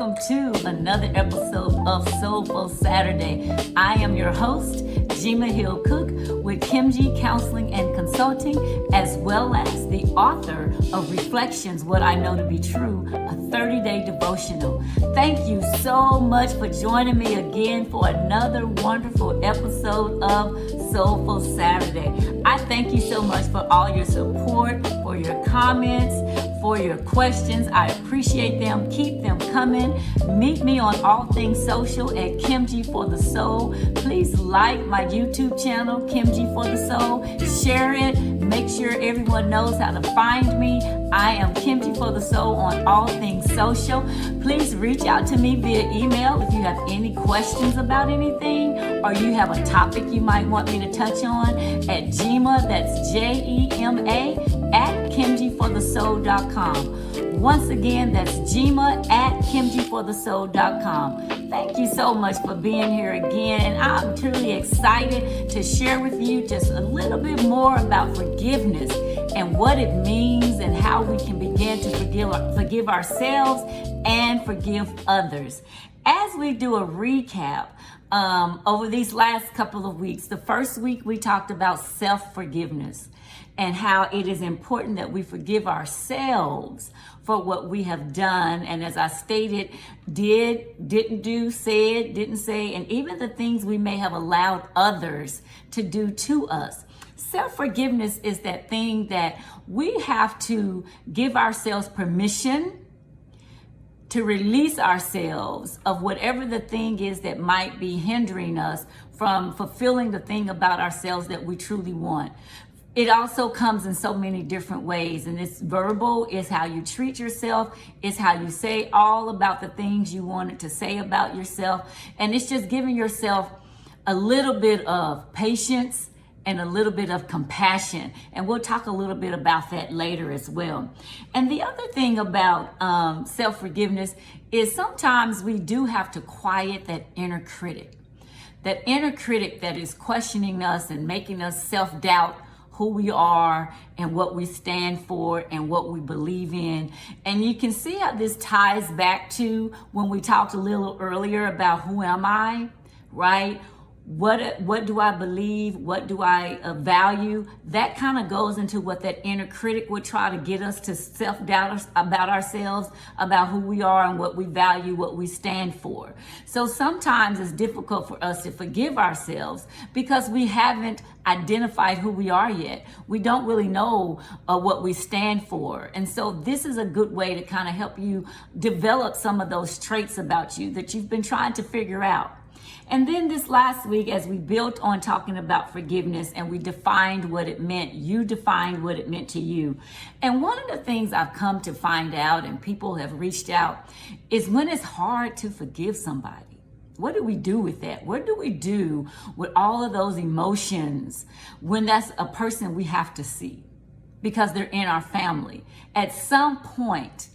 welcome to another episode of Soulful Saturday. I am your host, Jima Hill Cook with Kimji Counseling and Consulting, as well as the author of Reflections, What I Know to Be True, a 30-day devotional. Thank you so much for joining me again for another wonderful episode of Soulful Saturday. I thank you so much for all your support, for your comments, for your questions. I appreciate them. Keep them coming. Meet me on all things social at Kimji for the Soul. Please like my YouTube channel, Kimji for the Soul. Share it. Make sure everyone knows how to find me. I am Kimji for the Soul on all things social. Please reach out to me via email if you have any questions about anything, or you have a topic you might want me to touch on at Jima, that's Jema, at KimjiForTheSoul.com. Once again, that's Jima at KimjiForTheSoul.com. Thank you so much for being here again. And I'm truly excited to share with you just a little bit more about forgiveness and what it means and how we can begin to forgive ourselves and forgive others. As we do a recap over these last couple of weeks, the first week we talked about self-forgiveness and how it is important that we forgive ourselves for what we have done. And as I stated, didn't do, said, didn't say, and even the things we may have allowed others to do to us. Self-forgiveness is that thing that we have to give ourselves permission to release ourselves of whatever the thing is that might be hindering us from fulfilling the thing about ourselves that we truly want. It also comes in so many different ways, and it's verbal, it's how you treat yourself, it's how you say all about the things you wanted to say about yourself, and it's just giving yourself a little bit of patience and a little bit of compassion, and we'll talk a little bit about that later as well. And the other thing about self-forgiveness is sometimes we do have to quiet that inner critic that is questioning us and making us self-doubt who we are and what we stand for and what we believe in. And you can see how this ties back to when we talked a little earlier about who am I, right? What do I believe? What do I value? That kind of goes into what that inner critic would try to get us to self-doubt about ourselves, about who we are and what we value, what we stand for. So sometimes it's difficult for us to forgive ourselves because we haven't identified who we are yet. We don't really know what we stand for. And so this is a good way to kind of help you develop some of those traits about you that you've been trying to figure out. And then this last week, as we built on talking about forgiveness and we defined what it meant, you defined what it meant to you. And one of the things I've come to find out, and people have reached out, is when it's hard to forgive somebody. What do we do with that? What do we do with all of those emotions when that's a person we have to see because they're in our family? At some point,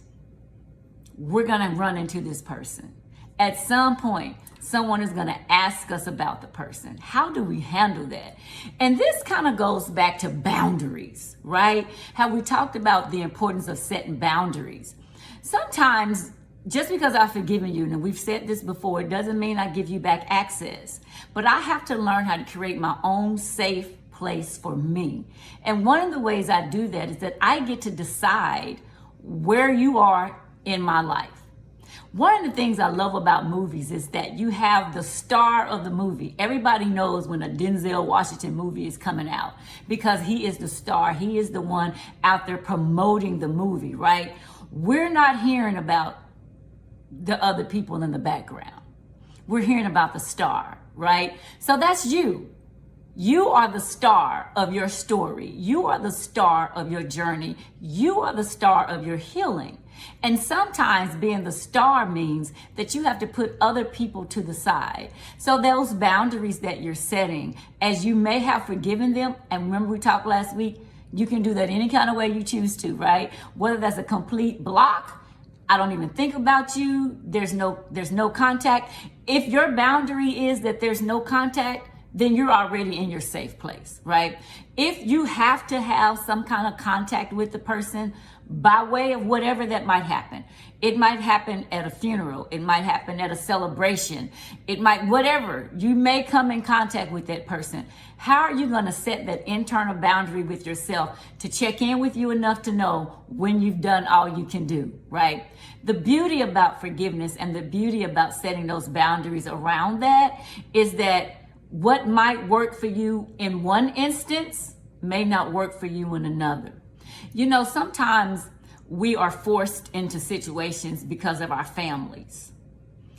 we're going to run into this person. At some point, someone is going to ask us about the person. How do we handle that? And this kind of goes back to boundaries, right? How we talked about the importance of setting boundaries. Sometimes, just because I've forgiven you, and we've said this before, it doesn't mean I give you back access. But I have to learn how to create my own safe place for me. And one of the ways I do that is that I get to decide where you are in my life. One of the things I love about movies is that you have the star of the movie. Everybody knows when a Denzel Washington movie is coming out because he is the star. He is the one out there promoting the movie, right? We're not hearing about the other people in the background. We're hearing about the star, right? So that's you. You are the star of your story. You are the star of your journey. You are the star of your healing. And sometimes being the star means that you have to put other people to the side. So those boundaries that you're setting, as you may have forgiven them, and remember we talked last week, you can do that any kind of way you choose to, right? Whether that's a complete block, I don't even think about you, there's no contact. If your boundary is that there's no contact, then you're already in your safe place, right? If you have to have some kind of contact with the person by way of whatever that might happen, It might happen at a funeral. It might happen at a celebration. It might, whatever. You may come in contact with that person. How are you going to set that internal boundary with yourself to check in with you enough to know when you've done all you can do, right? The beauty about forgiveness and the beauty about setting those boundaries around that is that what might work for you in one instance may not work for you in another. You know, sometimes we are forced into situations because of our families.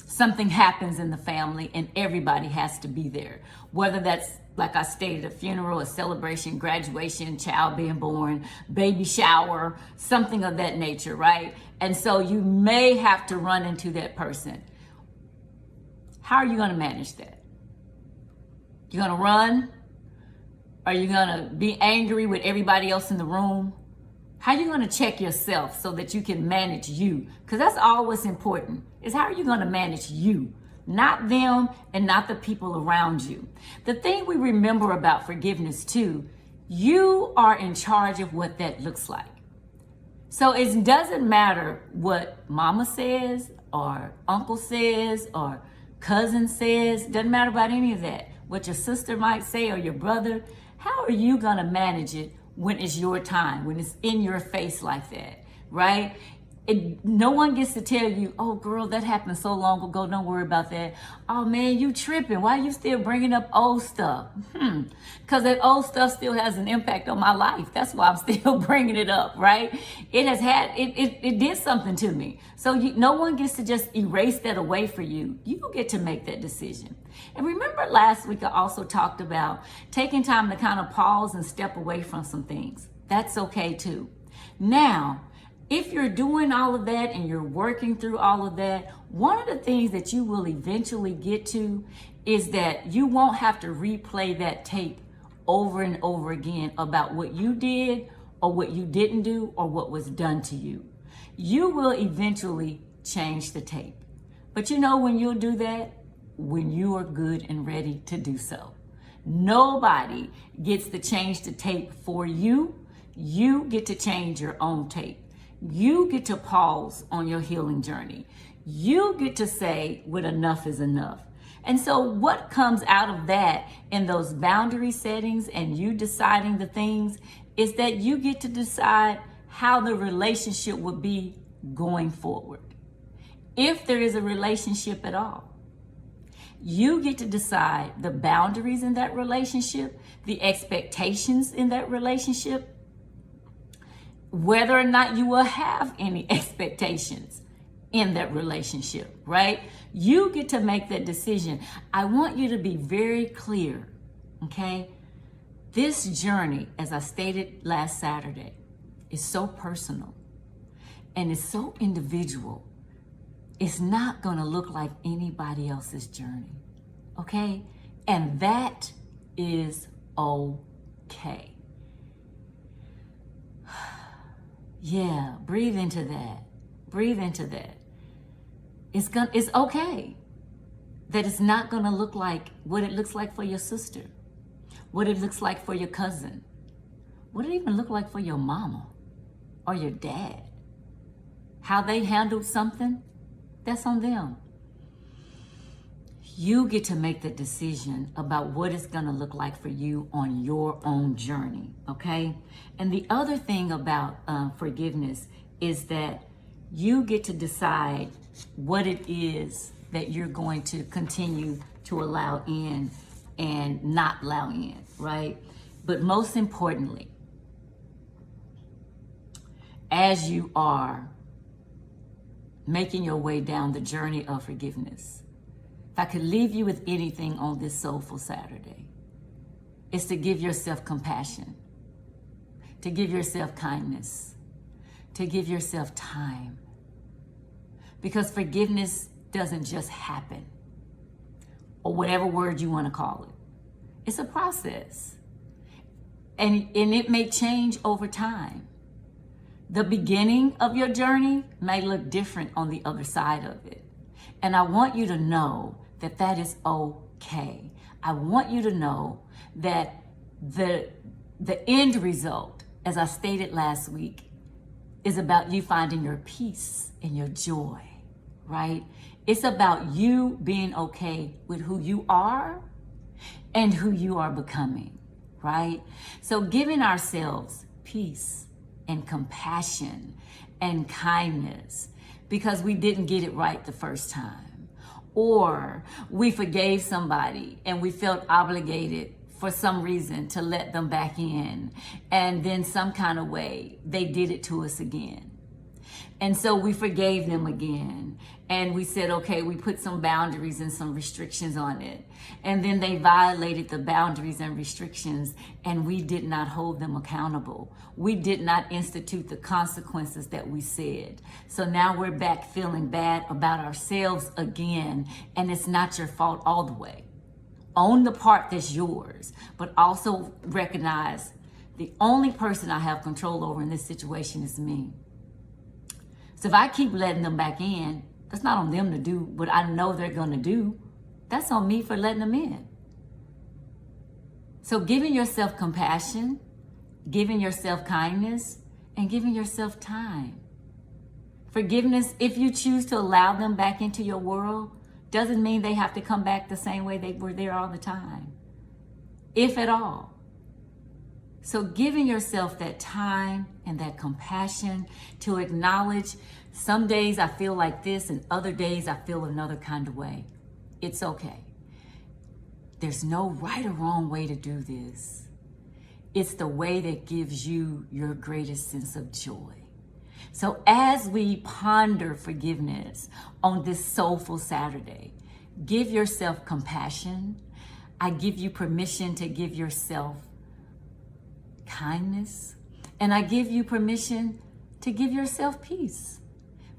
Something happens in the family and everybody has to be there. Whether that's, like I stated, a funeral, a celebration, graduation, child being born, baby shower, something of that nature, right? And so you may have to run into that person. How are you going to manage that? You're going to run? Are you going to be angry with everybody else in the room? How are you going to check yourself so that you can manage you? Because that's all what's important, is how are you going to manage you? Not them and not the people around you. The thing we remember about forgiveness too, you are in charge of what that looks like. So it doesn't matter what mama says or uncle says or cousin says, doesn't matter about any of that. What your sister might say or your brother, how are you going to manage it when it's your time, when it's in your face like that, right? No one gets to tell you, oh girl, that happened so long ago, don't worry about that. Oh man, you tripping. Why are you still bringing up old stuff? Because that old stuff still has an impact on my life. That's why I'm still bringing it up, right? It did something to me. So no one gets to just erase that away for you. You get to make that decision. And remember last week I also talked about taking time to kind of pause and step away from some things. That's okay too. Now, if you're doing all of that and you're working through all of that, one of the things that you will eventually get to is that you won't have to replay that tape over and over again about what you did or what you didn't do or what was done to you. You will eventually change the tape. But you know when you'll do that? When you are good and ready to do so. Nobody gets to change the tape for you. You get to change your own tape. You get to pause on your healing journey. You get to say when enough is enough. And so what comes out of that in those boundary settings and you deciding the things is that you get to decide how the relationship would be going forward. If there is a relationship at all, you get to decide the boundaries in that relationship, the expectations in that relationship, whether or not you will have any expectations in that relationship, right? You get to make that decision. I want you to be very clear, okay? This journey, as I stated last Saturday, is so personal and it's so individual. It's not going to look like anybody else's journey, okay? And that is okay. Yeah, breathe into that. Breathe into that. It's okay that it's not going to look like what it looks like for your sister, what it looks like for your cousin, what it even look like for your mama or your dad. How they handled something, that's on them. You get to make the decision about what it's going to look like for you on your own journey, okay? And the other thing about forgiveness is that you get to decide what it is that you're going to continue to allow in and not allow in, right? But most importantly, as you are making your way down the journey of forgiveness, if I could leave you with anything on this Soulful Saturday, it's to give yourself compassion, to give yourself kindness, to give yourself time. Because forgiveness doesn't just happen, or whatever word you want to call it. It's a process. And it may change over time. The beginning of your journey may look different on the other side of it. And I want you to know that that is okay. I want you to know that the end result, as I stated last week, is about you finding your peace and your joy, right? It's about you being okay with who you are and who you are becoming, right? So giving ourselves peace and compassion and kindness because we didn't get it right the first time, or we forgave somebody and we felt obligated for some reason to let them back in, and then some kind of way they did it to us again. And so we forgave them again. And we said, okay, we put some boundaries and some restrictions on it. And then they violated the boundaries and restrictions, and we did not hold them accountable. We did not institute the consequences that we said. So now we're back feeling bad about ourselves again, and it's not your fault all the way. Own the part that's yours, but also recognize the only person I have control over in this situation is me. So if I keep letting them back in, that's not on them to do what I know they're going to do. That's on me for letting them in. So giving yourself compassion, giving yourself kindness, and giving yourself time. Forgiveness, if you choose to allow them back into your world, doesn't mean they have to come back the same way they were there all the time, if at all. So giving yourself that time and that compassion to acknowledge some days I feel like this and other days I feel another kind of way. It's okay. There's no right or wrong way to do this. It's the way that gives you your greatest sense of joy. So as we ponder forgiveness on this Soulful Saturday, give yourself compassion. I give you permission to give yourself kindness, and I give you permission to give yourself peace.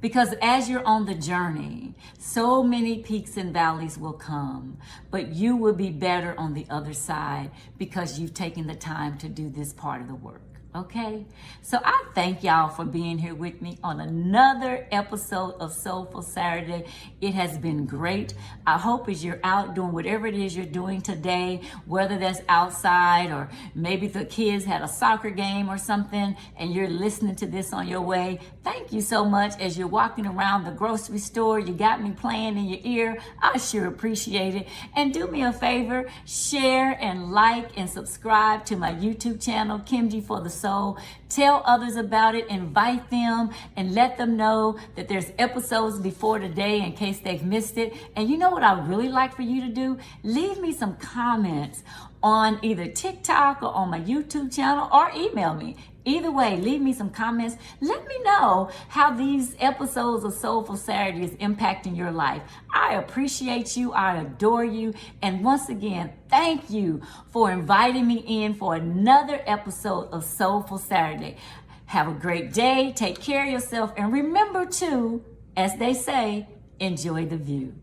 Because as you're on the journey, so many peaks and valleys will come, but you will be better on the other side because you've taken the time to do this part of the work. Okay, so I thank y'all for being here with me on another episode of Soulful Saturday. It has been great. I hope as you're out doing whatever it is you're doing today, whether that's outside or maybe the kids had a soccer game or something and you're listening to this on your way, thank you so much. As you're walking around the grocery store, you got me playing in your ear. I sure appreciate it. And do me a favor, share and like and subscribe to my YouTube channel, Kimji for the Soul. Tell others about it, invite them, and let them know that there's episodes before today in case they've missed it. And you know what I really like for you to do? Leave me some comments on either TikTok or on my YouTube channel, or email me. Either way, leave me some comments. Let me know how these episodes of Soulful Saturday is impacting your life. I appreciate you. I adore you. And once again, thank you for inviting me in for another episode of Soulful Saturday. Have a great day. Take care of yourself. And remember to, as they say, enjoy the view.